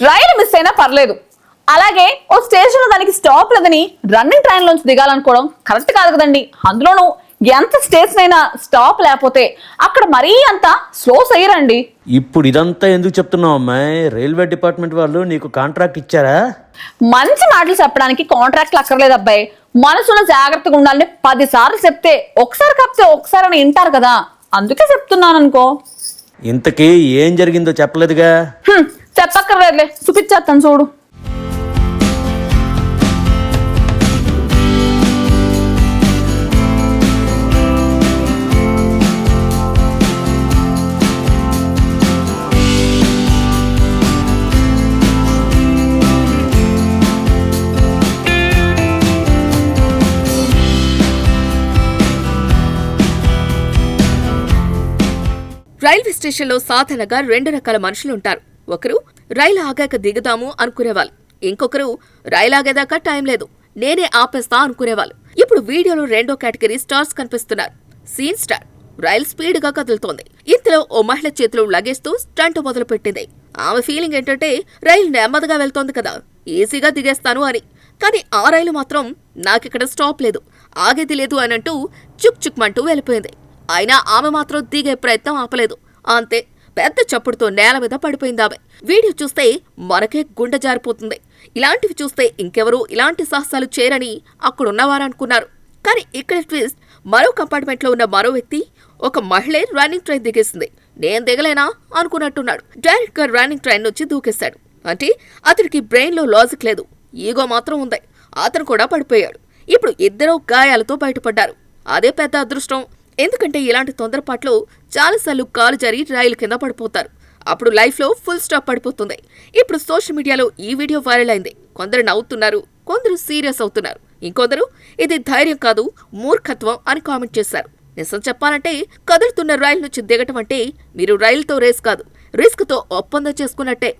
రైలు miss అయినా పర్లేదు, అలాగే ఓ స్టేషన్ లో దానికి స్టాప్ లేదని రన్నింగ్ ట్రైన్ లోంచి దిగాలనుకోవడం కరెక్ట్ కాదు కదండి. అందులోనూ ఎంత స్టేషన్ అయినా స్టాప్ లేకపోతే అక్కడ మరీ అంత స్లో చేయరండి. ఇప్పుడు ఇదంతా ఎందుకు చెప్తున్నావు అమ్మాయి? రైల్వే డిపార్ట్మెంట్ వాళ్ళు నీకు కాంట్రాక్ట్ ఇచ్చారా? మంచి మాటలు చెప్పడానికి కాంట్రాక్ట్లు అక్కర్లేదు అబ్బాయి. మనసులో జాగ్రత్తగా ఉండాలని 10 సార్లు చెప్తే ఒకసారి కాకపోతే ఒకసారి అని వింటారు కదా, అందుకే చెప్తున్నాను అనుకో. ఇంతకీ ఏం జరిగిందో చెప్పలేదుగా. చెప్పక్కర్లేదులే, చూపించేస్తాను చూడు. రైల్వే స్టేషన్లో సాధారణంగా 2 రకాల మనుషులుంటారు. ఒకరు రైలు ఆగాక దిగుదాము అనుకునేవాళ్ళు, ఇంకొకరు రైలు ఆగేదాకా టైం లేదు నేనే ఆపేస్తా అనుకునేవాళ్ళు. ఇప్పుడు వీడియోలో 2వ కేటగిరీ స్టార్స్ కనిపిస్తున్నారు. Scene star. రైలు స్పీడ్గా కదులుతోంది. ఇంతలో ఓ మహిళ చేతిలో లగేజ్తో స్టంట్ మొదలుపెట్టింది. ఆమె ఫీలింగ్ ఏంటంటే రైలు నెమ్మదిగా వెళ్తోంది కదా, ఈజీగా దిగేస్తాను అని. కానీ ఆ రైలు మాత్రం నాకిక్కడ స్టాప్ లేదు, ఆగేది లేదు అనంటూ చుక్ చుక్మంటూ వెళ్ళిపోయింది. అయినా ఆమె మాత్రం దిగే ప్రయత్నం ఆపలేదు. అంతే, పెద్ద చప్పుడుతో నేల మీద పడిపోయింది ఆమె. వీడియో చూస్తే మనకే గుండె జారిపోతుంది. ఇలాంటివి చూస్తే ఇంకెవరూ ఇలాంటి సాహసాలు చేయరని అక్కడున్నవారనుకున్నారు. కానీ ఇక్కడ ట్విస్ట్, మరో కంపార్ట్మెంట్లో ఉన్న మరో వ్యక్తి, ఒక మహిళే రన్నింగ్ ట్రైన్ దిగేసింది. నేను దిగలేనా అనుకున్నట్టున్నాడు. డైరెక్ట్ గా రన్నింగ్ ట్రైన్ నుంచి దూకేశాడు. అంటే అతడికి బ్రెయిన్ లో లాజిక్ లేదు, ఈగో మాత్రం ఉంది. అతను కూడా పడిపోయాడు. ఇప్పుడు ఇద్దరూ గాయాలతో బయటపడ్డారు. అదే పెద్ద అదృష్టం. ఎందుకంటే ఇలాంటి తొందరపాట్లో చాలాసార్లు కాలు జారి రైలు కింద పడిపోతారు. అప్పుడు లైఫ్లో ఫుల్ స్టాప్ పడిపోతుంది. ఇప్పుడు సోషల్ మీడియాలో ఈ వీడియో వైరల్ అయింది. కొందరు నవ్వుతున్నారు, కొందరు సీరియస్ అవుతున్నారు, ఇంకొందరు ఇది ధైర్యం కాదు మూర్ఖత్వం అని కామెంట్ చేశారు. నిజం చెప్పాలంటే కదులుతున్న రైలు నుంచి దిగటం అంటే మీరు రైలుతో రేస్ కాదు, రిస్క్ తో ఒప్పందం చేసుకున్నట్టే.